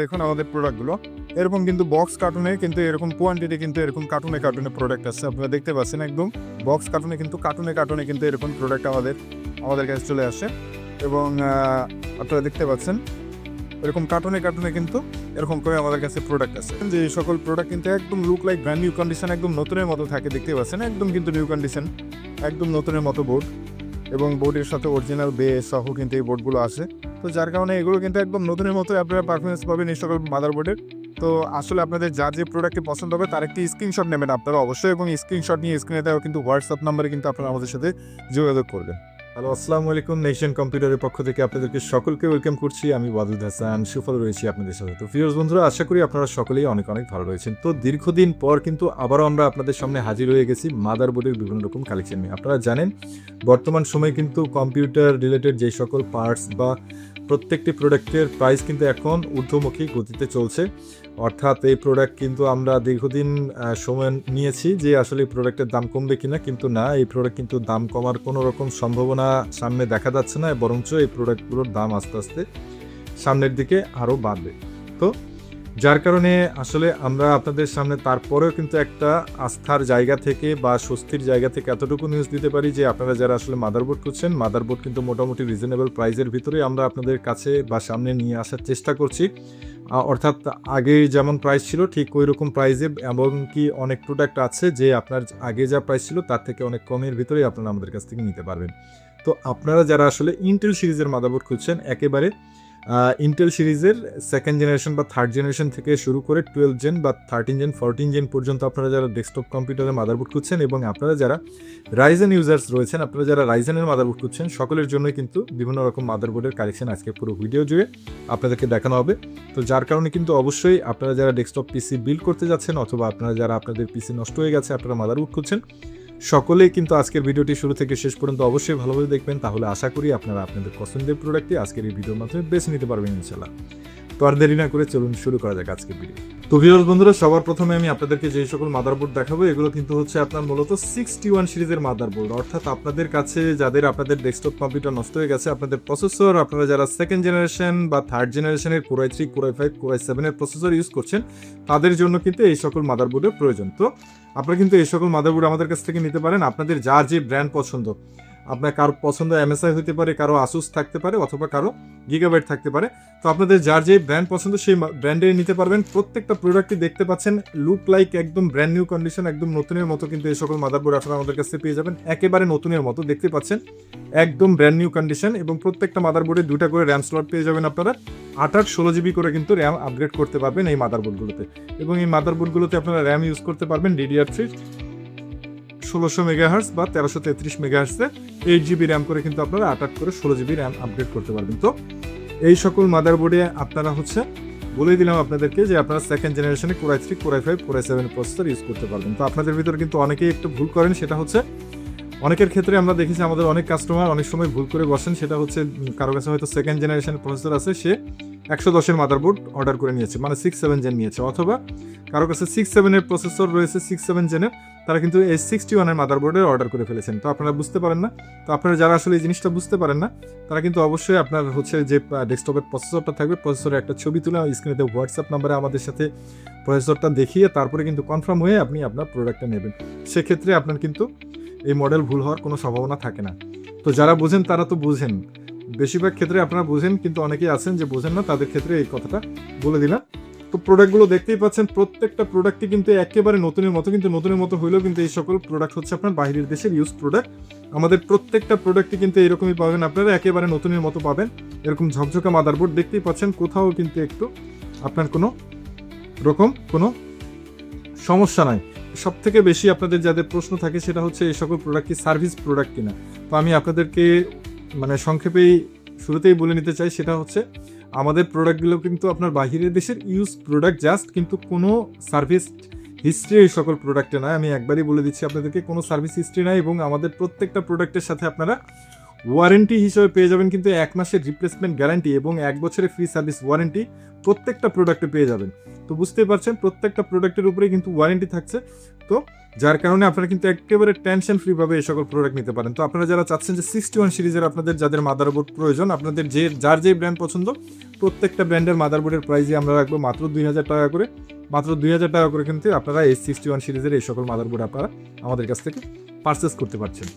দেখুন আমাদের প্রোডাক্টগুলো এরকম কিন্তু বক্স কার্টুনে কিন্তু এরকম কোয়ান্টিটি কিন্তু এরকম কার্টুনে প্রোডাক্ট আছে। আপনারা দেখতে পাচ্ছেন একদম বক্স কার্টুনে কিন্তু কার্টুনে কিন্তু এরকম প্রোডাক্ট আমাদের কাছে চলে আসে এবং আপনারা দেখতে পাচ্ছেন এরকম কার্টুনে কিন্তু এরকম করে আমাদের কাছে প্রোডাক্ট আছে। যে সকল প্রোডাক্ট কিন্তু একদম look like brand new condition, একদম নতুনের মতো থাকে। দেখতে পাচ্ছেন একদম কিন্তু নিউ কন্ডিশন, একদম নতুনের মতো বোর্ড এবং বোর্ডের সাথে অরিজিনাল বে সহ কিন্তু এই বোর্ডগুলো আসে। তো যার কারণে এগুলো কিন্তু একদম নতুনের মতো আপনারা পারফরমেন্স পাবেন এই সকল মাদারবোর্ডের। তো আসলে আপনাদের যার যে প্রোডাক্টটি পছন্দ হবে তার একটি স্ক্রিনশট নেবেন আপনারা অবশ্যই, এবং স্ক্রিনশট নিয়ে স্ক্রিনে দেওয়া কিন্তু হোয়াটসঅ্যাপ নাম্বারে কিন্তু আপনারা আমাদের সাথে যোগাযোগ করবেন। হ্যালো, আসসালামু আলাইকুম। নেশন কম্পিউটারের পক্ষ থেকে আপনাদেরকে সকলকে ওয়েলকাম করছি। আমি ওয়াদুদ হাসান সুফল রয়েছি আপনাদের সাথে। তো ভিউয়ার্স বন্ধুরা, আশা করি আপনারা সকলেই অনেক ভালো রয়েছেন। তো দীর্ঘদিন পর কিন্তু আবারও আমরা আপনাদের সামনে হাজির হয়ে গেছি মাদারবোর্ডের বিভিন্ন রকম কালেকশন নিয়ে। আপনারা জানেন বর্তমান সময়ে কিন্তু কম্পিউটার রিলেটেড যে সকল পার্টস বা প্রত্যেকটি প্রোডাক্টের প্রাইস কিন্তু এখন ঊর্ধ্বমুখী গতিতে চলছে। অর্থাৎ এই প্রোডাক্ট কিন্তু আমরা দীর্ঘদিন সময় নিয়েছি যে আসলে এই প্রোডাক্টের দাম কমবে কিনা, কিন্তু না, এই প্রোডাক্ট কিন্তু দাম কমার কোনো রকম সম্ভাবনা সামনে দেখা যাচ্ছে না, বরঞ্চ এই প্রোডাক্টগুলোর দাম আস্তে আস্তে সামনের দিকে আরও বাড়বে। তো যার কারণে আসলে আমরা আপনাদের সামনে তারপরেও কিন্তু একটা আস্থার জায়গা থেকে বা স্বস্তির জায়গা থেকে এতটুকু নিউজ দিতে পারি যে আপনারা যারা আসলে মাদারবোর্ড খুঁজছেন, মাদারবোর্ড কিন্তু মোটামুটি রিজনেবল প্রাইসের ভিতরে আমরা আপনাদের কাছে বা সামনে নিয়ে আসার চেষ্টা করছি। অর্থাৎ আগে যেমন প্রাইস ছিল ঠিক ওই রকম প্রাইসে, এমনকি অনেক প্রোডাক্ট আছে যে আপনার আগে যা প্রাইস ছিল তার থেকে অনেক কমের ভিতরেই আপনারা আমাদের কাছ থেকে নিতে পারবেন। তো আপনারা যারা আসলে ইন্টেল সিরিজের মাদারবোর্ড খুঁজছেন, একেবারে ইন্টেল সিরিজের সেকেন্ড জেনারেশন বা থার্ড জেনারেশন থেকে শুরু করে 12 জেন বা 13 জেন 14 জেন পর্যন্ত আপনারা যারা ডেস্কটপ কম্পিউটারের মাদারবোর্ড খুঁজছেন, এবং আপনারা যারা রাইজেন ইউজার্স রয়েছেন, আপনারা যারা রাইজেনের মাদারবোর্ড খুঁজছেন, সকলের জন্যই কিন্তু বিভিন্ন রকম মাদারবোর্ডের কালেকশন আজকে পুরো ভিডিও জুড়ে আপনাদেরকে দেখানো হবে। তো যার কারণে কিন্তু অবশ্যই আপনারা যারা ডেস্কটপ পিসি বিল্ড করতে যাচ্ছেন, অথবা আপনারা যারা আপনাদের পিসি নষ্ট হয়ে গেছে আপনারা মাদারবোর্ড খুঁজছেন, সকলেই কিন্তু আজকের ভিডিওটি শুরু থেকে শেষ পর্যন্ত অবশ্যই ভালোভাবে দেখবেন। তাহলে আশা করি আপনারা আপনাদের পছন্দের প্রোডাক্টটি আজকের এই ভিডিওর মাধ্যমে বেছে নিতে পারবেন ইনশাআল্লাহ। তো আর দেরি না করে চলুন শুরু করা যাক আজকের ভিডিও। তো ভিউয়ার্স বন্ধুরা, সবার প্রথমে আমি আপনাদেরকে যে সকল মাদারবোর্ড দেখাবো এগুলো কিন্তু হচ্ছে আপনার মূলত 61 সিরিজের মাদারবোর্ড। অর্থাৎ আপনাদের কাছে যাদের আপনাদের ডেস্কটপ কম্পিউটার নষ্ট হয়ে গেছে, আপনাদের প্রসেসর আপনারা যারা সেকেন্ড জেনারেশন বা থার্ড জেনারেশনের Core i3, Core i5, Core i7 এর প্রসেসর ইউজ করছেন, তাদের জন্য কিন্তু এই সকল মাদারবোর্ডের প্রয়োজন। তো আপনারা কিন্তু এই সকল মাদারবোর্ড আমাদের কাছ থেকে নিতে পারেন। আপনাদের যার যে ব্র্যান্ড পছন্দ, আপনার কারো পছন্দ MSI হতে পারে, কারো আসুস থাকতে পারে, অথবা কারো গিগাবাইট থাকতে পারে। তো আপনাদের যার যে ব্র্যান্ড পছন্দ সেই ব্র্যান্ডের নিতে পারবেন। প্রত্যেকটা প্রোডাক্টই দেখতে পাচ্ছেন লুক লাইক একদম ব্র্যান্ড নিউ কন্ডিশন, একদম নতুনের মতো কিন্তু এই সকল মাদারবোর্ড আপনারা আমাদের কাছে পেয়ে যাবেন। একেবারে নতুনের মতো দেখতে পাচ্ছেন, একদম ব্র্যান্ড নিউ কন্ডিশন, এবং প্রত্যেকটা মাদারবোর্ডে 2টা করে র্যাম স্লট পেয়ে যাবেন আপনারা। 8 16 জিবি করে কিন্তু র্যাম আপগ্রেড করতে পারবেন এই মাদারবোর্ডগুলোতে, এবং এই মাদারবোর্ডগুলোতে আপনারা র্যাম ইউজ করতে পারবেন DDR3 1600 মেগাহার্টজ বা 1333 মেগাহার্টজে 8 জিবি র্যাম করে কিন্তু আপনারা 8 করে 16 জিবি র্যাম আপগ্রেড করতে পারবেন। তো এই সকল মাদারবোর্ডে আপনারা হচ্ছে বলেই দিলাম আপনাদেরকে যে আপনারা সেকেন্ড জেনারেশনে Core i3, Core i5, Core i7 processor use করতে পারবেন। তো আপনাদের ভিতরে কিন্তু অনেকেই একটু ভুল করেন, সেটা হচ্ছে অনেকের ক্ষেত্রে আমরা দেখেছি আমাদের অনেক কাস্টমার অনেক সময় ভুল করে বসেন। সেটা হচ্ছে কারো কাছে হয়তো সেকেন্ড জেনারেশনের প্রসেসর আছে, সে 110-এর মাদারবোর্ড অর্ডার করে নিয়েছে, মানে 6-7 জেন নিয়েছে, অথবা কারো কাছে 6-7-এর প্রসেসর রয়েছে 6-7 জেনের, তারা কিন্তু এই 61-এর মাদারবোর্ডের অর্ডার করে ফেলেছেন। তো আপনারা বুঝতে পারেন না। তো আপনারা যারা আসলে এই জিনিসটা বুঝতে পারেন না, তারা কিন্তু অবশ্যই আপনার হচ্ছে যে ডেস্কটপের প্রসেসরটা থাকবে, প্রসেসরের একটা ছবি তুলে স্ক্রিনেতে হোয়াটসঅ্যাপ নাম্বারে আমাদের সাথে প্রসেসরটা দেখিয়ে তারপরে কিন্তু কনফার্ম হয়ে আপনি আপনার প্রোডাক্টটা নেবেন। সেক্ষেত্রে আপনার কিন্তু এই মডেল ভুল হওয়ার কোনো সম্ভাবনা থাকে না। তো যারা বোঝেন তারা তো বোঝেন, বেশিরভাগ ক্ষেত্রে আপনারা বোঝেন, কিন্তু অনেকেই আছেন যে বোঝেন না, তাদের ক্ষেত্রে এই কথাটা বলে দিলাম। তো প্রোডাক্টগুলো দেখতেই পাচ্ছেন, প্রত্যেকটা প্রোডাক্টই কিন্তু একেবারে নতুনের মতো, কিন্তু নতুনের মতো হইলেও কিন্তু এই সকল প্রোডাক্ট হচ্ছে আপনার বাইরের দেশের ইউজ প্রোডাক্ট। আমাদের প্রত্যেকটা প্রোডাক্টই কিন্তু এরকমই পাবেন, আপনারা একেবারে নতুনের মতো পাবেন। এরকম ঝকঝকা মাদারবোর্ড দেখতেই পাচ্ছেন, কোথাও কিন্তু একটু আপনার কোনো রকম কোনো সমস্যা নাই। সব থেকে বেশি আপনাদের যাদের প্রশ্ন থাকে সেটা হচ্ছে এই সকল প্রোডাক্ট কি সার্ভিস প্রোডাক্ট কিনা। তো আমি আপনাদেরকে মানে সংক্ষেপেই শুরুতেই বলে নিতে চাই, সেটা হচ্ছে আমাদের প্রোডাক্টগুলো কিন্তু আপনার বাহিরের দেশের ইউজ প্রোডাক্ট, জাস্ট কিন্তু কোনো সার্ভিস হিস্ট্রি এই সকল প্রোডাক্টে নয়। আমি একবারই বলে দিচ্ছি আপনাদেরকে, কোনো সার্ভিস হিস্ট্রি নাই, এবং আমাদের প্রত্যেকটা প্রোডাক্টের সাথে আপনারা ওয়ারেন্টি হিসেবে পেয়ে যাবেন কিন্তু 1 মাসের রিপ্লেসমেন্ট গ্যারান্টি এবং 1 বছরের ফ্রি সার্ভিস ওয়ারেন্টি প্রত্যেকটা প্রোডাক্টে পেয়ে যাবেন। তো বুঝতেই পারছেন প্রত্যেকটা প্রোডাক্টের উপরে কিন্তু ওয়ারেন্টি থাকছে। তো যার কারণে আপনারা কিন্তু একেবারে টেনশন ফ্রিভাবে এই সকল প্রোডাক্ট নিতে পারেন। তো আপনারা যারা চাচ্ছেন যে 61 সিরিজের আপনাদের যাদের মাদারবোর্ড প্রয়োজন, আপনাদের যার যে ব্র্যান্ড পছন্দ, প্রত্যেকটা ব্র্যান্ডের মাদারবোর্ডের প্রাইসই আমরা রাখবো মাত্র 2000 টাকা করে। মাত্র 2000 টাকা করে কিন্তু আপনারা এই 61 সিরিজের এই সকল মাদারবোর্ড আপনারা আমাদের কাছ থেকে পারচেস করতে পারছেন।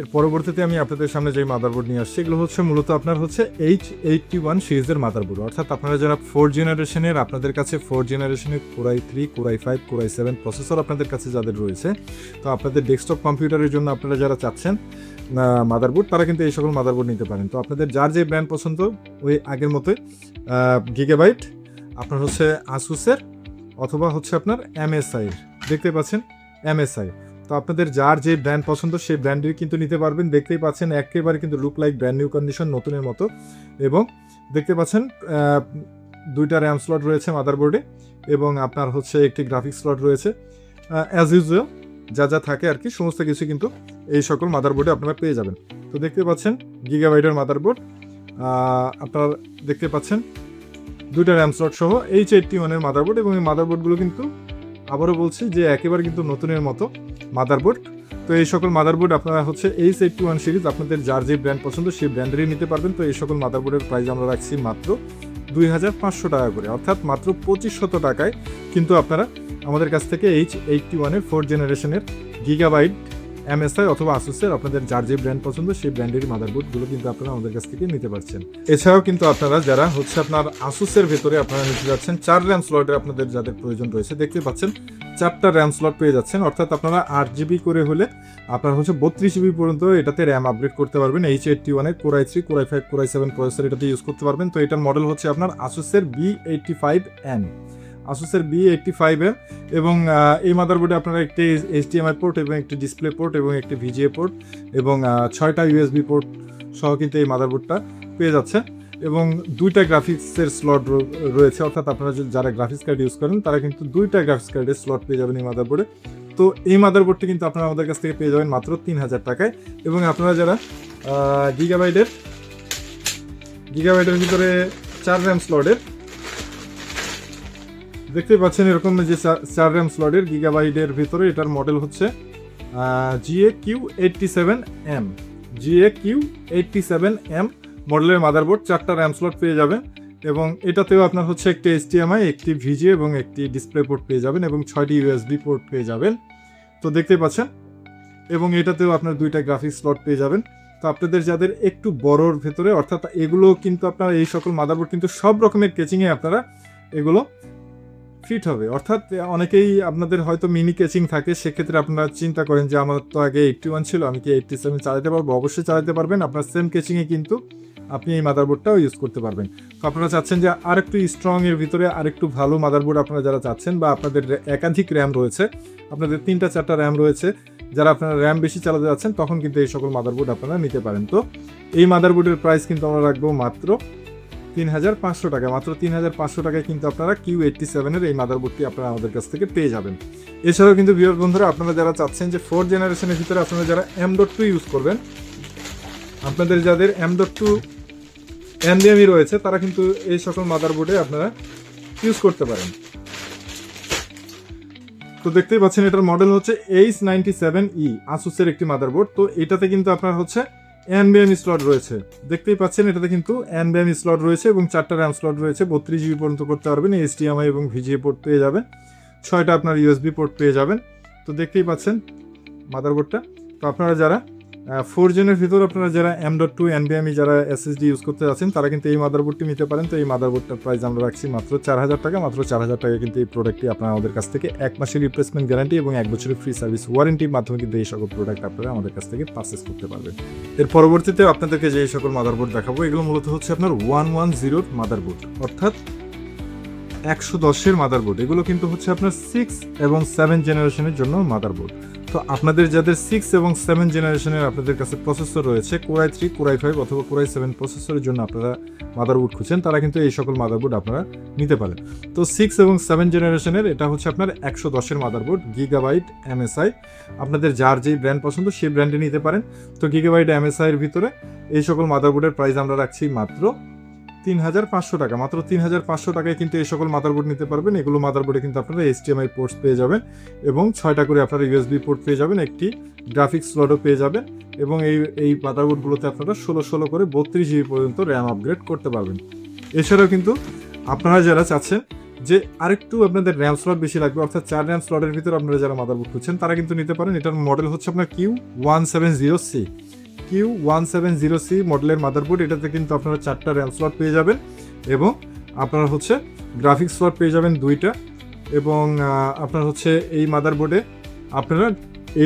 এর পরবর্তীতে আমি আপনাদের সামনে যে মাদারবোর্ড নিয়ে আসছি, এগুলো হচ্ছে মূলত আপনার হচ্ছে H81 সিরিজের মাদারবোর্ড। অর্থাৎ আপনারা যারা 4 জেনারেশনের, আপনাদের কাছে 4 জেনারেশনের Core i3, Core i5, Core i7 processor আপনাদের কাছে যাদের রয়েছে, তো আপনাদের ডেস্কটপ কম্পিউটারের জন্য আপনারা যারা চাচ্ছেন মাদারবোর্ড, তারা কিন্তু এই সকল মাদারবোর্ড নিতে পারেন। তো আপনাদের যার যে ব্র্যান্ড পছন্দ, ওই আগের মতোই গিগাবাইট, আপনার হচ্ছে আসুসের অথবা হচ্ছে আপনার MSI, দেখতে পাচ্ছেন MSI। তো আপনাদের যার যে ব্র্যান্ড পছন্দ সেই ব্র্যান্ডই কিন্তু নিতে পারবেন। দেখতেই পাচ্ছেন একেবারে কিন্তু look like brand new condition, নতুনের মতো। এবং দেখতে পাচ্ছেন 2টা র্যাম স্লট রয়েছে মাদারবোর্ডে, এবং আপনার হচ্ছে একটি গ্রাফিক্স স্লট রয়েছে। অ্যাজ ইউজুয়াল যা যা থাকে আর কি, সমস্ত কিছু কিন্তু এই সকল মাদারবোর্ডে আপনারা পেয়ে যাবেন। তো দেখতে পাচ্ছেন গিগাবাইটের মাদারবোর্ড, আপনারা দেখতে পাচ্ছেন 2টা র্যাম স্লট সহ H81 এর মাদারবোর্ড। এবং এই মাদারবোর্ডগুলো কিন্তু আবারও বলছি যে একেবারে কিন্তু নতুনের মতো মাদারবোর্ড। তো এই সকল মাদারবোর্ড আপনারা হচ্ছে H81 সিরিজ আপনাদের যার যে ব্র্যান্ড পছন্দ সেই ব্র্যান্ডেরই নিতে পারবেন। তো এই সকল মাদারবোর্ডের প্রাইস আমরা রাখছি মাত্র 2500 টাকা করে, অর্থাৎ মাত্র 2500 টাকায় কিন্তু আপনারা আমাদের কাছ থেকে H81 এর 4 জেনারেশনের গিগাবাইট MSI অথবা আসুসের আপনাদের যার যে ব্র্যান্ড পছন্দ সেই ব্র্যান্ডেরই মাদারবোর্ডগুলো কিন্তু আপনারা আমাদের কাছ থেকে নিতে পারছেন। এছাড়াও কিন্তু আপনারা যারা হচ্ছে আপনার আসুসের ভেতরে আপনারা নিতে যাচ্ছেন 4 র্যাম স্লটের আপনাদের যাদের প্রয়োজন রয়েছে, দেখতে পাচ্ছেন 4টা র্যাম স্লট পেয়ে যাচ্ছেন। অর্থাৎ আপনারা 8GB করে হলে আপনার হচ্ছে 32GB পর্যন্ত এটাতে র্যাম আপগ্রেড করতে পারবেন। H81 এর Core i3, Core i5, Core i7 processor এটাতে ইউজ করতে পারবেন। তো এটার মডেল হচ্ছে আপনার আসুসের B85N, আসুসের B85 এর। এবং এই মাদারবোর্ডে আপনারা একটি HDMI পোর্ট এবং একটি ডিসপ্লে পোর্ট এবং একটি VGA পোর্ট এবং 6টা USB পোর্ট সহ কিন্তু এই মাদারবোর্ডটা পেয়ে যাচ্ছে। এবং 2টা গ্রাফিক্সের স্লট রয়েছে, অর্থাৎ আপনারা যারা গ্রাফিক্স কার্ড ইউজ করেন তারা কিন্তু 2টা গ্রাফিক্স কার্ডের স্লট পেয়ে যাবেন এই মাদারবোর্ডে। তো এই মাদারবোর্ডটি কিন্তু আপনারা আমাদের কাছ থেকে পেয়ে যাবেন মাত্র 3000 টাকায়। এবং আপনারা যারা গিগাবাইটের ভিতরে 4 র্যাম স্লটের দেখতে পাচ্ছেন, এরকম যে 4 র্যাম স্লটের গিগাবাইটের ভিতরে, এটার মডেল হচ্ছে GAQ87M, GAQ87M মডেলের মাদারবোর্ড। 4টা র্যাম স্লট পেয়ে যাবেন। এবং এটাতেও আপনার হচ্ছে একটি HDMI, একটি VGA এবং একটি ডিসপ্লে পোর্ট পেয়ে যাবেন এবং 6টি USB পোর্ট পেয়ে যাবেন। তো দেখতেই পাচ্ছেন। এবং এটাতেও আপনার 2টা গ্রাফিক্স স্লট পেয়ে যাবেন। তো আপনাদের যাদের একটু বড়োর ভেতরে, অর্থাৎ এগুলো কিন্তু আপনারা এই সকল মাদারবোর্ড কিন্তু সব রকমের কেচিংয়ে আপনারা এগুলো ফিট হবে। অর্থাৎ অনেকেই আপনাদের হয়তো মিনি কেচিং থাকে, সেক্ষেত্রে আপনারা চিন্তা করেন যে আমার তো আগে 81 ছিল, আমি কি 87 চালাতে পারবো? অবশ্যই চালাতে পারবেন। আপনার সেম কেচিংয়ে কিন্তু আপনি এই মাদারবোর্ডটাও ইউজ করতে পারবেন। তো আপনারা চাচ্ছেন যে আরেকটু স্ট্রং এর ভিতরে আরেকটু ভালো মাদারবোর্ড আপনারা যারা চাচ্ছেন, বা আপনাদের একাধিক র্যাম রয়েছে, আপনাদের 3টা 4টা র্যাম রয়েছে, যারা আপনারা র্যাম বেশি চালাতে যাচ্ছেন, তখন কিন্তু এই সকল মাদারবোর্ড আপনারা নিতে পারেন। তো এই মাদারবোর্ডের প্রাইস কিন্তু আমরা রাখবো মাত্র 3500 টাকা। মাত্র 3500 টাকায় কিন্তু আপনারা Q87 এর এই মাদারবোর্ডটি আপনারা আমাদের কাছ থেকে পেয়ে যাবেন। এছাড়াও কিন্তু ভিউয়ার বন্ধুরা, আপনারা যারা চাচ্ছেন যে 4 জেনারেশনের ভিতরে আপনারা যারা M.2 ইউজ করবেন, আপনাদের যাদের M.2 NVMe রয়েছে, তারা কিন্তু এই সকল মাদারবোর্ডে আপনারা ইউজ করতে পারেন। তো দেখতেই পাচ্ছেন এটার মডেল হচ্ছে H97E, আসুসের একটি মাদারবোর্ড। তো এটাতে কিন্তু আপনার হচ্ছে NVMe স্লট রয়েছে, দেখতেই পাচ্ছেন এটাতে কিন্তু NVMe স্লট রয়েছে এবং 4টা র্যাম স্লট রয়েছে, 32GB পর্যন্ত করতে পারবেন। HDMI এবং VGA পোর্ট পেয়ে যাবেন, 6টা আপনার USB পোর্ট পেয়ে যাবেন। তো দেখতেই পাচ্ছেন মাদারবোর্ডটা। তো আপনারা যারা 4 জেনের ভিতর আপনারা যারা M.2 NVMe যারা SSD ইউজ করতে যাচ্ছেন, তারা কিন্তু এই মাদারবোর্ডটি নিতে পারেন। তো এই মাদারবোর্ডটার প্রাইস আমরা রাখছি মাত্র 4000 টাকা। মাত্র 4000 টাকা কিন্তু এই প্রোডাক্টটি আপনারা আমাদের কাছ থেকে 1 মাসের রিপ্লেসমেন্ট গ্যারান্টি এবং 1 বছরের ফ্রি সার্ভিস ওয়ারেন্টির মাধ্যমে কিন্তু এই সকল প্রোডাক্ট আপনারা আমাদের কাছ থেকে পারচেস করতে পারবেন। এর পরবর্তীতে আপনাদেরকে যে সকল মাদারবোর্ড দেখাবো, এগুলো মূলত হচ্ছে আপনার 110 মাদারবোর্ড, অর্থাৎ 110 এর মাদারবোর্ড। এগুলো কিন্তু হচ্ছে আপনার 6 এবং 7 জেনারেশনের জন্য মাদারবোর্ড। তো আপনাদের যাদের 6 এবং 7 জেনারেশনের আপনাদের কাছে প্রসেসর রয়েছে, Core i3, Core i5 অথবা Core i7 প্রসেসরের জন্য আপনারা মাদারবোর্ড খুঁজছেন, তারা কিন্তু এই সকল মাদারবোর্ড আপনারা নিতে পারেন। তো 6 এবং 7 জেনারেশনের এটা হচ্ছে আপনার 110 এর মাদারবোর্ড, গিগাবাইট MSI। আপনাদের যার যেই ব্র্যান্ড পছন্দ সেই ব্র্যান্ডে নিতে পারেন। তো গিগাবাইট MSI এর ভিতরে এই সকল মাদারবোর্ডের প্রাইস আমরা রাখছি মাত্র 3,500 টাকা, মাত্র 3,500 টাকায় কিন্তু এই সকল মাদারবোর্ড নিতে পারবেন। এগুলো মাদারবোর্ডে কিন্তু আপনারা HDMI পোর্টস পেয়ে যাবেন এবং 6টা করে আপনারা USB পোর্ট পেয়ে যাবেন, একটি গ্রাফিক্স স্লটও পেয়ে যাবেন এবং এই মাদারবোর্ডগুলোতে আপনারা 16 করে 32 GB পর্যন্ত র্যাম আপগ্রেড করতে পারবেন। এছাড়াও কিন্তু আপনারা যারা চাচ্ছেন যে আরেকটু আপনাদের র্যাম স্লট বেশি লাগবে, অর্থাৎ 4 র্যাম স্লটের ভিতরে আপনারা যারা মাদারবোর্ড খুঁজছেন তারা কিন্তু নিতে পারেন। এটার মডেল হচ্ছে আপনার Q170C Q170C মডেলের মাদারবোর্ড। এটাতে কিন্তু আপনারা 4টা র্যাম স্লট পেয়ে যাবেন এবং আপনারা হচ্ছে গ্রাফিক্স স্লট পেয়ে যাবেন 2টা এবং আপনার হচ্ছে এই মাদারবোর্ডে আপনারা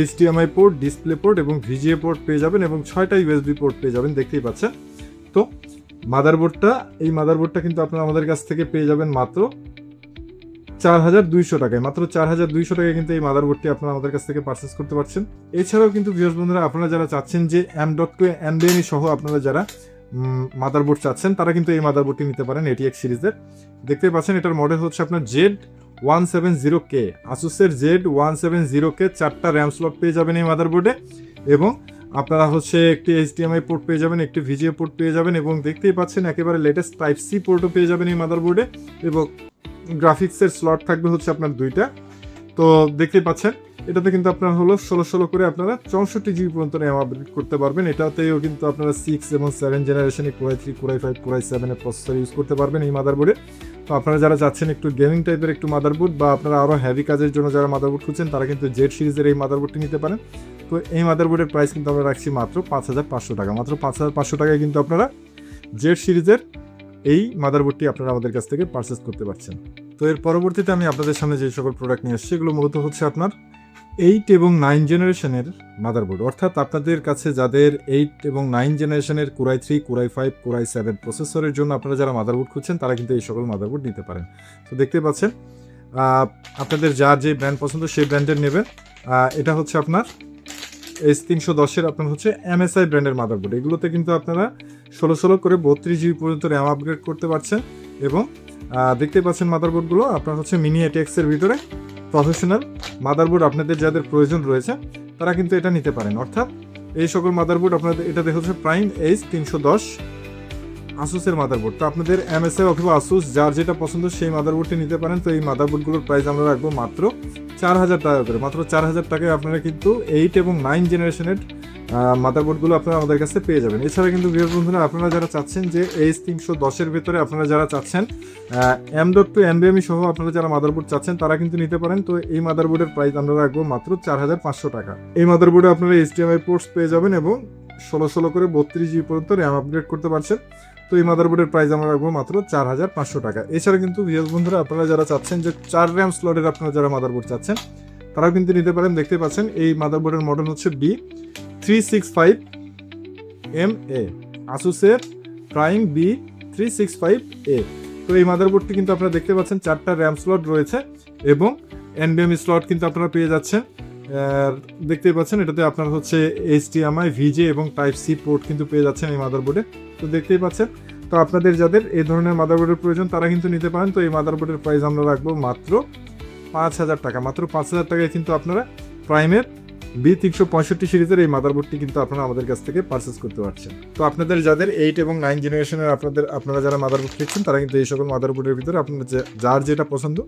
HDMI পোর্ট, ডিসপ্লে পোর্ট এবং VGA পোর্ট পেয়ে যাবেন এবং 6টা USB পোর্ট পেয়ে যাবেন, দেখতেই পাচ্ছেন। তো এই মাদারবোর্ডটা কিন্তু আপনারা আমাদের কাছ থেকে পেয়ে যাবেন মাত্র 4,200 টাকায়। মাত্র 4,200 টাকায় কিন্তু এই মাদারবোর্ডটি আপনারা আমাদের কাছ থেকে পারচেস করতে পারছেন। এছাড়াও কিন্তু ভিউয়ার্স বন্ধুরা, আপনারা যারা চাচ্ছেন যে M.2 NVMe সহ আপনারা যারা মাদারবোর্ড চাচ্ছেন তারা কিন্তু এই মাদারবোর্ডটি নিতে পারেন ATX সিরিজের। দেখতেই পাচ্ছেন এটার মডেল হচ্ছে আপনার Z170K, আসুসের Z170K। 4টা র্যাম স্লট পেয়ে যাবেন এই মাদারবোর্ডে এবং আপনারা হচ্ছে একটি HDMI পোর্ট পেয়ে যাবেন, একটি VGA পোর্ট পেয়ে যাবেন এবং দেখতেই পাচ্ছেন একেবারে লেটেস্ট Type-C পোর্টও পেয়ে যাবেন এই মাদারবোর্ডে এবং গ্রাফিক্সের স্লট থাকবে হচ্ছে আপনার 2টা। তো দেখতেই পাচ্ছেন এটাতে কিন্তু আপনার হলো 16 করে আপনারা 64 GB পর্যন্ত র্যাম আপগ্রেড করতে পারবেন। এটাতেও কিন্তু আপনারা 6 এবং 7 জেনারেশনে Core i3, Core i5, Core i7 এর প্রসেসর ইউজ করতে পারবেন এই মাদারবোর্ডে। তো আপনারা যারা চাচ্ছেন একটু গেমিং টাইপের একটু মাদারবোর্ড বা আপনারা আরও হেভি কাজের জন্য যারা মাদারবোর্ড খুঁজছেন তারা কিন্তু Z সিরিজের এই মাদারবোর্ডটি নিতে পারেন। তো এই মাদারবোর্ডের প্রাইস কিন্তু আমরা রাখছি মাত্র 5,500 টাকা। মাত্র 5,500 টাকায় কিন্তু আপনারা Z সিরিজের এই মাদারবোর্ডটি আপনারা আমাদের কাছ থেকে পারচেস করতে পারছেন। তো এর পরবর্তীতে আমি আপনাদের সামনে যে সকল প্রোডাক্ট নিয়ে আসছি এগুলো মূলত হচ্ছে আপনার 8 এবং 9 জেনারেশনের মাদারবোর্ড, অর্থাৎ আপনাদের কাছে যাদের 8 এবং 9 জেনারেশনের Core i3, Core i5, Core i7 প্রসেসরের জন্য আপনারা যারা মাদারবোর্ড খুঁজছেন তারা কিন্তু এই সকল মাদারবোর্ড নিতে পারেন। তো দেখতে পাচ্ছেন আপনাদের যার যে ব্র্যান্ড পছন্দ সেই ব্র্যান্ডের নেবেন। এটা হচ্ছে আপনার S310 আপনার হচ্ছে MSI ব্র্যান্ডের মাদারবোর্ড। এগুলোতে কিন্তু আপনারা 16 করে 32 GB পর্যন্ত র্যাম আপগ্রেড করতে পারছেন এবং দেখতে পাচ্ছেন মাদারবোর্ডগুলো আপনার হচ্ছে মিনি ATX এর ভিতরে প্রফেশনাল মাদারবোর্ড। আপনাদের যাদের প্রয়োজন রয়েছে তারা কিন্তু এটা নিতে পারেন, অর্থাৎ এই সকল মাদারবোর্ড আপনাদের এটাতে হচ্ছে প্রাইম H310 আসুসের মাদারবোর্ড। তো আপনাদের MSI অথবা আসুস যার যেটা পছন্দ সেই মাদারবোর্ডটি নিতে পারেন। তো এই মাদারবোর্ডগুলোর প্রাইস আমরা রাখবো মাত্র 4,000 টাকা করে। মাত্র 4,000 টাকায় আপনারা কিন্তু 8 এবং 9 জেনারেশনের মাদারবোর্ডগুলো আপনারা আমাদের কাছে পেয়ে যাবেন। এছাড়া কিন্তু ভিউয়ার্স বন্ধুরা, আপনারা যারা চাচ্ছেন যে H310 ভিতরে আপনারা যারা চাচ্ছেন M.2 NVMe সহ আপনারা যারা মাদারবোর্ড চাচ্ছেন তারা কিন্তু নিতে পারেন। তো এই মাদারবোর্ডের প্রাইস আমরা রাখবো মাত্র 4,500 টাকা। এই মাদারবোর্ডে আপনারা HDMI পোর্টস পেয়ে যাবেন এবং 16 করে 32 GB পর্যন্ত র্যাম আপগ্রেড করতে পারছেন। তো এই মাদারবোর্ডের প্রাইস আমরা রাখবো মাত্র 4,500 টাকা। এছাড়া কিন্তু ভিউয়ার্স বন্ধুরা, আপনারা যারা চাচ্ছেন যে 4 র্যাম স্লটের আপনারা যারা মাদারবোর্ড চাচ্ছেন তারাও কিন্তু নিতে পারেন। দেখতে পাচ্ছেন এই মাদারবোর্ডের মডেল হচ্ছে B365MA, আসুসের প্রাইম B365A। তো এই মাদারবোর্ডটি কিন্তু আপনারা দেখতে পাচ্ছেন 4টা র্যাম স্লট রয়েছে এবং NVMe স্লট কিন্তু আপনারা পেয়ে যাচ্ছেন। দেখতেই পাচ্ছেন এটাতে আপনার হচ্ছে HDMI, VGA এবং Type-C পোর্ট কিন্তু পেয়ে যাচ্ছেন এই মাদারবোর্ডে। তো দেখতেই পাচ্ছেন, তো আপনাদের যাদের এই ধরনের মাদারবোর্ডের প্রয়োজন তারা কিন্তু নিতে পারেন। তো এই মাদারবোর্ডের প্রাইস আমরা রাখবো মাত্র 5,000 টাকা। মাত্র 5,000 টাকায় কিন্তু আপনারা প্রাইমের B365 সিরিজের এই মাদারবোর্ডটি কিন্তু আপনারা আমাদের কাছ থেকে পারচেস করতে পারছেন। তো আপনাদের যাদের 8 এবং 9 জেনারেশনের আপনারা যারা মাদারবোর্ড দেখছেন তারা কিন্তু এই সকল মাদারবোর্ডের ভিতরে আপনাদের যার যেটা পছন্দ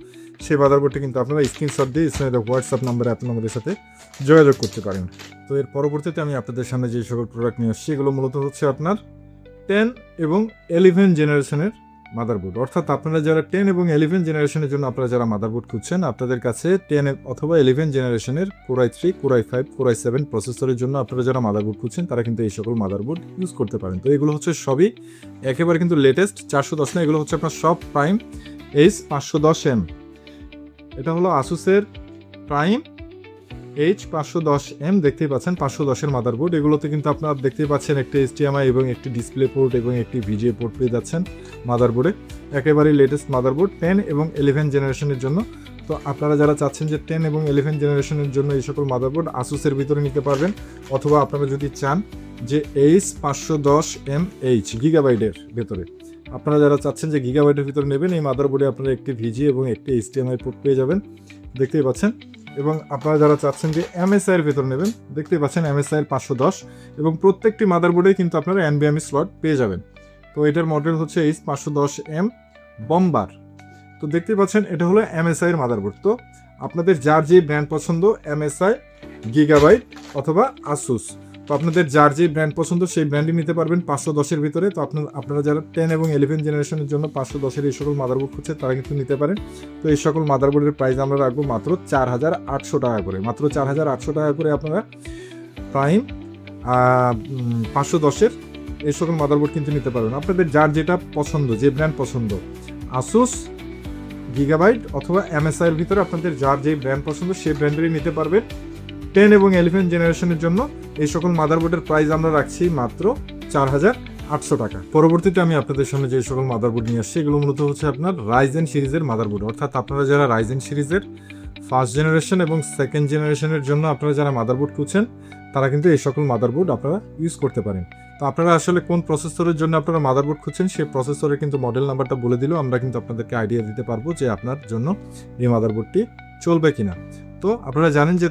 সেই মাদারবোর্ডটি কিন্তু আপনারা স্ক্রিনশট দিয়ে হোয়াটসঅ্যাপ নাম্বারে আপনারা আমাদের সাথে যোগাযোগ করতে পারেন। তো এর পরবর্তীতে আমি আপনাদের সামনে যে সকল প্রোডাক্ট নিয়ে আসছি এগুলো মূলত হচ্ছে আপনার 10 এবং 11 জেনারেশনের মাদারবোর্ড, অর্থাৎ আপনারা যারা 10 এবং 11 জেনারেশনের জন্য আপনারা যারা মাদারবোর্ড খুঁজছেন আপনাদের কাছে 10 অথবা 11 জেনারেশনের Core i3, Core i5, Core i7 প্রসেসরের জন্য আপনারা যারা মাদারবোর্ড খুঁজছেন তারা কিন্তু এই সকল মাদারবোর্ড ইউজ করতে পারেন। তো এগুলো হচ্ছে সবই একেবারে কিন্তু লেটেস্ট 410 না, এগুলো হচ্ছে আপনার সব প্রাইম H510M। এটা হলো আসুসের প্রাইম H510M। দেখতেই পাচ্ছেন 510-এর মাদারবোর্ড। এগুলোতে কিন্তু আপনারা দেখতেই পাচ্ছেন একটি HDMI এবং একটি ডিসপ্লে পোর্ট এবং একটি VGA পোর্ট পেয়ে যাচ্ছেন মাদারবোর্ডে। একেবারেই লেটেস্ট মাদারবোর্ড 10 এবং 11 জেনারেশনের জন্য। তো আপনারা যারা চাচ্ছেন যে 10 এবং 11 জেনারেশনের জন্য এই সকল মাদারবোর্ড আসুসের ভিতরে নিতে পারবেন, অথবা আপনারা যদি চান যে H510MH গিগাবাইটের ভেতরে আপনারা যারা চাচ্ছেন যে গিগাবাইটের ভিতরে নেবেন, এই মাদারবোর্ডে আপনারা একটি VGA এবং একটি HDMI পোর্ট পেয়ে যাবেন, দেখতেই পাচ্ছেন। এবং আপনারা যারা চাচ্ছেন যে MSI এর ভেতর নেবেন, দেখতেই পাচ্ছেন MSI এর 510 এবং প্রত্যেকটি মাদারবোর্ডে কিন্তু আপনারা NVMe স্লট পেয়ে যাবেন। তো এটার মডেল হচ্ছে H510M বম্বার। তো দেখতে পাচ্ছেন এটা হলো MSI এর মাদারবোর্ড। তো আপনাদের যার যে ব্র্যান্ড পছন্দ, MSI, গিগাবাইট অথবা আসুস, তো আপনাদের যার যে ব্র্যান্ড পছন্দ সেই ব্র্যান্ডই নিতে পারবেন 510-এর ভিতরে। তো আপনারা যারা 10 এবং 11 জেনারেশনের জন্য 510-এর এই সকল মাদারবোর্ড খুঁজছে তারা কিন্তু নিতে পারেন। তো এই সকল মাদারবোর্ডের প্রাইস আমরা রাখবো মাত্র 4,800 টাকা করে। মাত্র 4,800 টাকা করে আপনারা প্রাইম 510-এর এই সকল মাদারবোর্ড কিন্তু নিতে পারবেন। আপনাদের যার যেটা পছন্দ, যে ব্র্যান্ড পছন্দ, আসুস, গিগাবাইট অথবা MSI এর ভিতরে আপনাদের যার যে ব্র্যান্ড পছন্দ সেই ব্র্যান্ডেরই নিতে পারবেন। 10 এবং 11 জেনারেশনের জন্য এই সকল মাদারবোর্ডের প্রাইস আমরা রাখছি মাত্র 4,800 টাকা। পরবর্তীতে আমি আপনাদের সামনে যে সকল মাদারবোর্ড নিয়ে আসছি এগুলো মূলত হচ্ছে আপনার রাইজেন সিরিজের মাদারবোর্ড। অর্থাৎ আপনারা যারা রাইজেন সিরিজের ফার্স্ট জেনারেশন এবং সেকেন্ড জেনারেশনের জন্য আপনারা যারা মাদারবোর্ড খুঁজছেন তারা কিন্তু এই সকল মাদারবোর্ড আপনারা ইউজ করতে পারেন। তো আপনারা আসলে কোন প্রসেসরের জন্য আপনারা মাদারবোর্ড খুঁজছেন সেই প্রসেসরের কিন্তু মডেল নাম্বারটা বলে দিলেও আমরা কিন্তু আপনাদেরকে আইডিয়া দিতে পারবো যে আপনার জন্য এই মাদারবোর্ডটি চলবে কিনা। তো আপনারা জানেন যে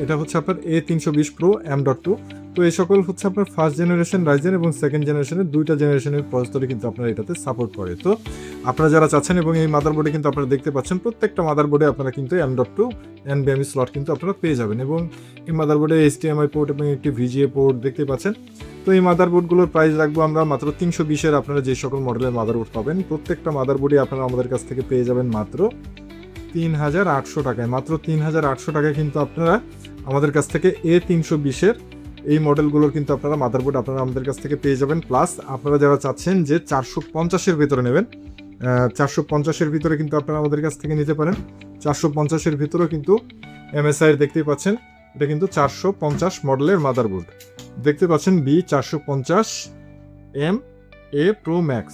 এটা হচ্ছে আপনার A320 Pro M.2। তো এই সকল হচ্ছে আপনার ফার্স্ট জেনারেশন রাইজেন এবং সেকেন্ড জেনারেশনের দুইটা জেনারেশনের প্রসেসরে কিন্তু আপনারা এটাতে সাপোর্ট করে। তো আপনারা যারা চাচ্ছেন এবং এই মাদারবোর্ডে কিন্তু আপনারা দেখতে পাচ্ছেন প্রত্যেকটা মাদারবোর্ডে আপনারা কিন্তু M.2 NVMe স্লট কিন্তু আপনারা পেয়ে যাবেন এবং এই মাদারবোর্ডে HDMI পোর্ট এবং একটি VGA পোর্ট দেখতে পাচ্ছেন। তো এই মাদারবোর্ডগুলোর প্রাইস রাখবো আমরা মাত্র 320-এর। আপনারা যে সকল মডেলের মাদারবোর্ড পাবেন প্রত্যেকটা মাদারবোর্ডই আপনারা আমাদের কাছ থেকে পেয়ে যাবেন মাত্র 3,800 টাকায়। মাত্র 3,800 টাকায় কিন্তু আপনারা আমাদের কাছ থেকে A320-এর এই মডেলগুলোর কিন্তু আপনারা মাদারবোর্ড আপনারা আমাদের কাছ থেকে পেয়ে যাবেন। প্লাস আপনারা যারা চাচ্ছেন যে 450-এর ভিতরে নেবেন, 450-এর ভিতরে কিন্তু আপনারা আমাদের কাছ থেকে নিতে পারেন। 450-এর ভিতরেও কিন্তু MSI এর দেখতেই পাচ্ছেন এটা কিন্তু 450 মডেলের মাদারবোর্ড দেখতে পাচ্ছেন B450MA Pro Max,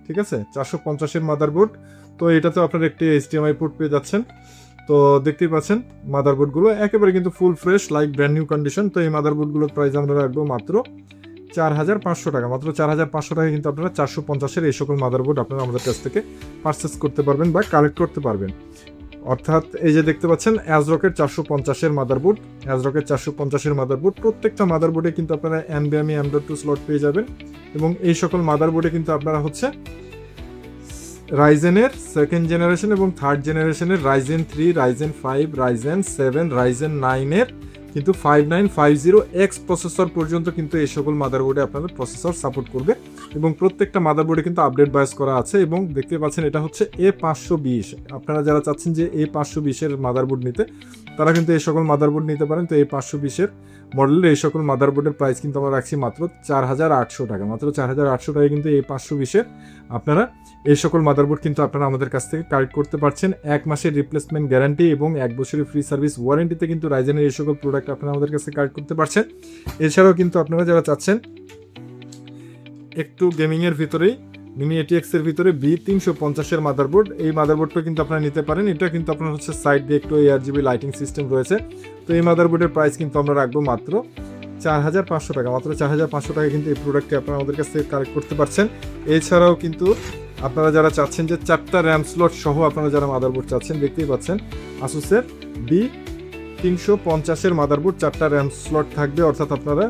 ঠিক আছে, 450-এর মাদারবোর্ড। তো এটাতে আপনারা একটি HDMI পোর্ট পেয়ে যাচ্ছেন। তো দেখতেই পাচ্ছেন মাদারবোর্ডগুলো একেবারে কিন্তু full fresh like brand new condition. তো এই মাদারবোর্ডগুলোর প্রাইস আমরা রাখবো মাত্র 4,500 টাকা। মাত্র 4,500 টাকা কিন্তু আপনারা 450-এর এই সকল মাদারবোর্ড আপনারা আমাদের কাছ থেকে পারচেস করতে পারবেন বা কালেক্ট করতে পারবেন। অর্থাৎ এই যে দেখতে পাচ্ছেন অ্যাজরকের 450-এর মাদারবোর্ড, অ্যাজরকের 450-এর মাদারবোর্ড প্রত্যেকটা মাদারবোর্ডে কিন্তু আপনারা NVMe M.2 স্লট পেয়ে যাবেন এবং এই সকল মাদারবোর্ডে কিন্তু আপনারা হচ্ছে রাইজেনের সেকেন্ড জেনারেশন এবং থার্ড জেনারেশনের রাইজেন 3, রাইজেন 5, রাইজেন 7, রাইজেন 9-এর কিন্তু 5950X প্রসেসর পর্যন্ত কিন্তু এই সকল মাদারবোর্ডে আপনাদের প্রসেসর সাপোর্ট করবে এবং প্রত্যেকটা মাদারবোর্ডে কিন্তু আপডেট বায়াস করা আছে এবং দেখতে পাচ্ছেন এটা হচ্ছে A520। আপনারা যারা চাচ্ছেন যে A520-এর মাদারবোর্ড নিতে তারা কিন্তু এই সকল মাদারবোর্ড নিতে পারেন। তো A520-এর মডেলের এই সকল মাদারবোর্ডের প্রাইস কিন্তু আমরা রাখছি মাত্র 4,800 টাকা। মাত্র 4,800 টাকায় কিন্তু A520-এর আপনারা এই সকল মাদারবোর্ড কিন্তু আপনারা আমাদের কাছ থেকে কালেক্ট করতে পারছেন। 1 মাসের রিপ্লেসমেন্ট গ্যারান্টি এবং 1 বছরের ফ্রি সার্ভিস ওয়ারেন্টিতে কিন্তু রাইজেনের এই সকল প্রোডাক্ট আপনারা আমাদের কাছে কালেক্ট করতে পারছেন। এছাড়াও কিন্তু আপনারা যারা চাচ্ছেন একটু গেমিংয়ের ভিতরেই মিনি ATX-এর ভিতরে B350-এর মাদারবোর্ড, এই মাদারবোর্ডটা কিন্তু আপনারা নিতে পারেন। এটা কিন্তু আপনার হচ্ছে সাইড দিয়ে একটু ARGB লাইটিং সিস্টেম রয়েছে। তো এই মাদারবোর্ডের প্রাইস কিন্তু আমরা রাখবো মাত্র 4,500 টাকা। মাত্র 4,500 টাকা কিন্তু এই প্রোডাক্টটি আপনারা আমাদের কাছ থেকে কালেক্ট করতে পারছেন। এছাড়াও কিন্তু আপনারা যারা চাচ্ছেন যে 4টা র্যাম স্লট সহ আপনারা যারা মাদারবোর্ড চাচ্ছেন দেখতেই পাচ্ছেন আসুসের B350-এর মাদারবোর্ড 4টা র্যাম স্লট থাকবে। অর্থাৎ আপনারা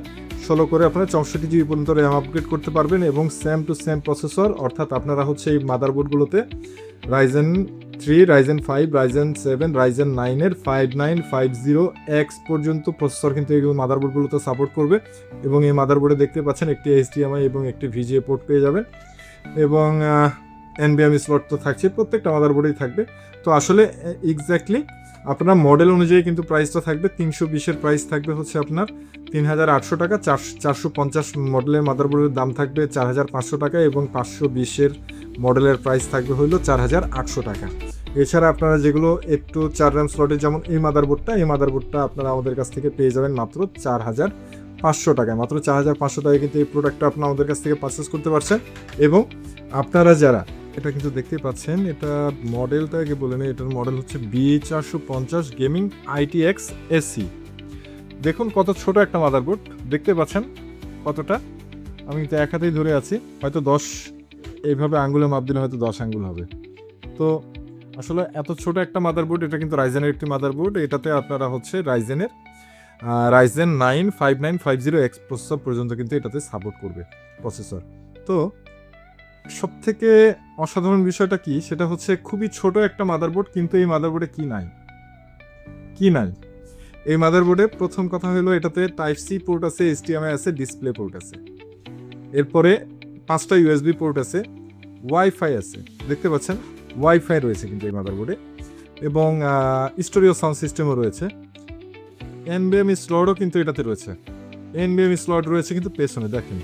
16 করে আপনারা 64 GB পর্যন্ত র্যাম আপগ্রেড করতে পারবেন এবং সেম টু সেম প্রসেসর। অর্থাৎ আপনারা হচ্ছে এই মাদারবোর্ডগুলোতে রাইজেন 3, রাইজেন 5, রাইজেন 7, রাইজেন 9-এর 5950X পর্যন্ত প্রসেসর কিন্তু এইগুলো মাদারবোর্ডগুলোতে সাপোর্ট করবে এবং এই মাদারবোর্ডে দেখতে পাচ্ছেন একটি HDMI এবং একটি VGA পোর্ট পেয়ে যাবেন এবং NVMe স্লট তো থাকছে, প্রত্যেকটা মাদারবোর্ডেই থাকবে। তো আসলে এক্স্যাক্টলি আপনার মডেল অনুযায়ী কিন্তু প্রাইসটা থাকবে। 320-এর প্রাইস থাকবে হচ্ছে আপনার 3,800 টাকা, 450 মডেলের মাদারবোর্ডের দাম থাকবে 4,500 টাকা এবং 520-এর মডেলের প্রাইস থাকবে হলো 4,800 টাকা। এছাড়া আপনারা যেগুলো একটু 4 র্যাম স্লটের যেমন এই মাদারবোর্ডটা আপনারা আমাদের কাছ থেকে পেয়ে যাবেন মাত্র 4,500 টাকায়। মাত্র 4,500 টাকায় কিন্তু এই প্রোডাক্টটা আপনারা আমাদের কাছ থেকে পারচেস করতে পারছেন এবং আপনারা যারা এটা কিন্তু দেখতেই পাচ্ছেন এটা মডেলটা আগে বলে নেই, এটার মডেল হচ্ছে B450 গেমিং ITX SC। দেখুন কত ছোট একটা মাদারবোর্ড দেখতে পাচ্ছেন কতটা, আমি কিন্তু এক হাতেই ধরে আছি, হয়তো 10 এইভাবে আঙ্গুলে মাপ দিলে হয়তো 10 আঙ্গুল হবে। তো আসলে এত ছোট একটা মাদারবোর্ড, এটা কিন্তু রাইজেনের একটি মাদারবোর্ড। এটাতে আপনারা হচ্ছে রাইজেন 9 5950X প্রসেসর পর্যন্ত কিন্তু এটাতে সাপোর্ট করবে প্রসেসর। তো সবথেকে অসাধারণ বিষয়টা কি, সেটা হচ্ছে খুবই ছোট একটা মাদারবোর্ড, কিন্তু এই মাদারবোর্ডে কি নাই, এই মাদারবোর্ডে প্রথম কথা হলো এটাতে টাইপ সি পোর্ট আছে, HDMI আছে, ডিসপ্লে পোর্ট আছে, এরপরে 5টা USB পোর্ট আছে, ওয়াইফাই আছে, দেখতে পাচ্ছেন ওয়াইফাই রয়েছে কিন্তু এই মাদারবোর্ডে, এবং স্টোরিও সাউন্ড সিস্টেমও রয়েছে, NVMe স্লটও কিন্তু এটাতে রয়েছে, NVMe স্লট রয়েছে কিন্তু পেছনে, দেখেন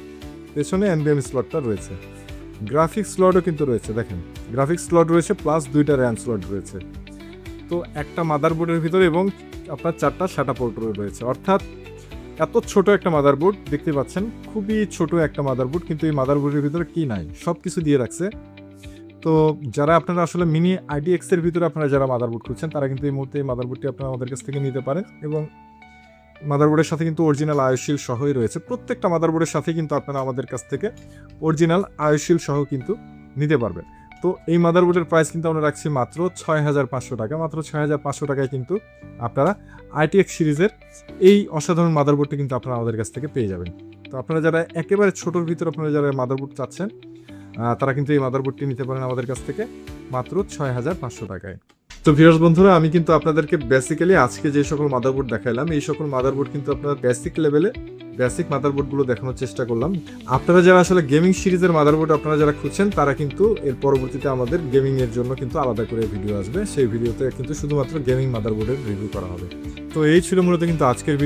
পেছনে NVMe স্লটটা রয়েছে, গ্রাফিক্স স্লটও কিন্তু রয়েছে, দেখেন গ্রাফিক্স স্লট রয়েছে প্লাস 2টা র্যাম স্লট রয়েছে। তো একটা মাদারবোর্ডের ভিতরে এবং আপনার 4টা SATA পোর্ট রয়েছে, অর্থাৎ এত ছোট একটা মাদারবোর্ড দেখতে পাচ্ছেন, খুবই ছোট একটা মাদারবোর্ড, কিন্তু এই মাদারবোর্ডের ভিতরে কি নাই, সব কিছু দিয়ে রাখছে। তো যারা আপনারা আসলে মিনি IDX এর ভিতরে আপনারা যারা মাদারবোর্ড খুঁজছেন, তারা কিন্তু এই মুহূর্তে এই মাদারবোর্ডটি আপনারা আমাদের কাছ থেকে নিতে পারেন, এবং মাদারবোর্ডের সাথে কিন্তু অরিজিনাল আয়ুশীল সহই রয়েছে, প্রত্যেকটা মাদারবোর্ডের সাথে কিন্তু আপনারা আমাদের কাছ থেকে অরিজিনাল আয়ুশীল সহ কিন্তু নিতে পারবেন। তো এই মাদারবোর্ডের প্রাইস কিন্তু আমরা রাখছি মাত্র 6,500 টাকা, মাত্র 6,500 টাকায় কিন্তু আপনারা ITX সিরিজের এই অসাধারণ মাদারবোর্ডটি কিন্তু আপনারা আমাদের কাছ থেকে পেয়ে যাবেন। তো আপনারা যারা একেবারে ছোটোর ভিতরে আপনারা যারা মাদারবোর্ড চাচ্ছেন, তারা কিন্তু এই মাদারবোর্ডটি নিতে পারেন আমাদের কাছ থেকে মাত্র 6,500 টাকায়। তো ভিউয়ার্স বন্ধুরা, আমি কিন্তু আপনাদেরকে বেসিক্যালি আজকে যে সকল মাদারবোর্ড দেখাইলাম, এই সকল মাদারবোর্ড কিন্তু আপনারা বেসিক লেভেলে বেসিক মাদারবোর্ডগুলো দেখানোর চেষ্টা করলাম। আপনারা যারা আসলে গেমিং সিরিজের মাদারবোর্ড আপনারা যারা খুঁজছেন, তারা কিন্তু এর পরবর্তীতে আমাদের গেমিং এর জন্য কিন্তু আলাদা করে ভিডিও আসবে, সেই ভিডিওতে কিন্তু শুধুমাত্র গেমিং মাদারবোর্ডের রিভিউ করা হবে। তো এই ছিল মূলত কিন্তু আজকের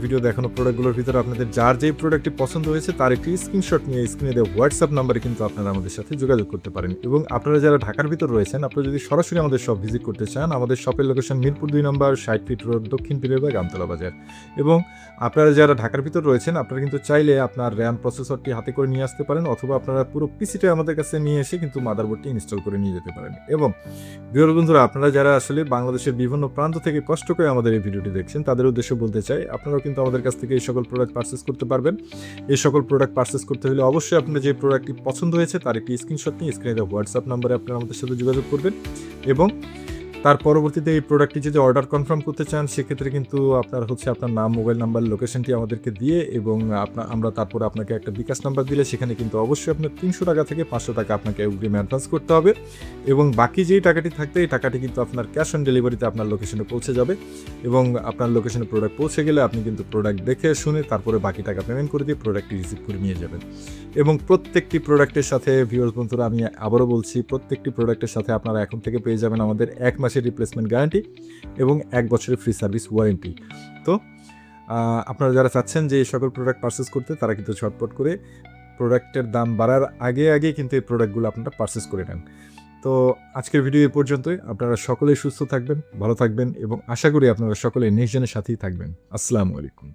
ভিডিও দেখানো প্রোডাক্টগুলোর ভিতরে আপনাদের যার যেই প্রোডাক্টটি পছন্দ হয়েছে তার একটি স্ক্রিনশট নিয়ে স্ক্রিনে দেওয়া হোয়াটসঅ্যাপ নাম্বারে কিন্তু আপনারা আমাদের সাথে যোগাযোগ করতে পারেন। এবং আপনারা যারা ঢাকার ভিতর রয়েছেন, আপনারা যদি সরাসরি আমাদের শপ ভিজিট করতে চান, আমাদের শপের লোকেশন মিরপুর 2 নম্বর 60 ফিট রোড, দক্ষিণ পীরেরবাগ, আমতলা বাজার। এবং আপনারা যারা ঢাকার ভিতর রয়েছেন, আপনারা কিন্তু চাইলে আপনার র্যাম প্রসেসরটি হাতে করে নিয়ে আসতে পারেন, অথবা আপনারা পুরো পিসিটা আমাদের কাছে নিয়ে এসে কিন্তু মাদারবোর্ডটি ইনস্টল করে নিয়ে যেতে পারেন। এবং ভিউয়ার বন্ধুরা, আপনারা যারা আসলে বাংলাদেশের বিভিন্ন প্রান্ত থেকে কষ্ট করে আমাদের এই ভিডিওটি দেখছেন, তাদের উদ্দেশ্যে বলতে চাই, আপনারাও কিন্তু আমাদের কাছ থেকে এই সকল প্রোডাক্ট পারচেস করতে পারবেন। এই সকল প্রোডাক্ট পারচেস করতে হলে অবশ্যই আপনার যে প্রোডাক্টটি পছন্দ হয়েছে তার একটি স্ক্রিনশট নিয়ে স্ক্রিনে দেওয়া হোয়াটসঅ্যাপ নাম্বারে আপনারা আমাদের সাথে যোগাযোগ করবেন। এবং তার পরবর্তীতে এই প্রোডাক্টটি যদি অর্ডার কনফার্ম করতে চান, সেক্ষেত্রে কিন্তু আপনার আপনার নাম, মোবাইল নাম্বার, লোকেশনটি আমাদেরকে দিয়ে, এবং আমরা তারপরে আপনাকে একটা বিকাশ নাম্বার দিলে সেখানে কিন্তু অবশ্যই আপনার 300 টাকা থেকে 500 টাকা আপনাকে অগ্রিম অ্যাডভান্স করতে হবে, এবং বাকি যেই টাকাটি থাকবে এই টাকাটি কিন্তু আপনার ক্যাশ অন ডেলিভারিতে আপনার লোকেশনে পৌঁছে যাবে, এবং আপনার লোকেশনে প্রোডাক্ট পৌঁছে গেলে আপনি কিন্তু প্রোডাক্ট দেখে শুনে তারপরে বাকি টাকা পেমেন্ট করে দিয়ে প্রোডাক্টটি রিসিভ করে নিয়ে যাবেন। এবং প্রত্যেকটি প্রোডাক্টের সাথে ভিউয়ার্স বন্ধুরা, আমি আবারও বলছি, প্রত্যেকটি প্রোডাক্টের সাথে আপনারা এখন থেকে পেয়ে যাবেন আমাদের 1 মাসের রিপ্লেসমেন্ট গ্যারান্টি এবং 1 বছরের ফ্রি সার্ভিস ওয়ারেন্টি। তো আপনারা যারা চাচ্ছেন যে এই সকল প্রোডাক্ট পারচেস করতে, তারা কিন্তু ঝটপট করে প্রোডাক্টের দাম বাড়ার আগে কিন্তু এই প্রোডাক্টগুলো আপনারা পারচেস করে নেন। তো আজকের ভিডিও এ পর্যন্তই। আপনারা সকলেই সুস্থ থাকবেন, ভালো থাকবেন, এবং আশা করি আপনারা সকলে নেক্সট জেনের সাথেই থাকবেন। আসসালামু আলাইকুম।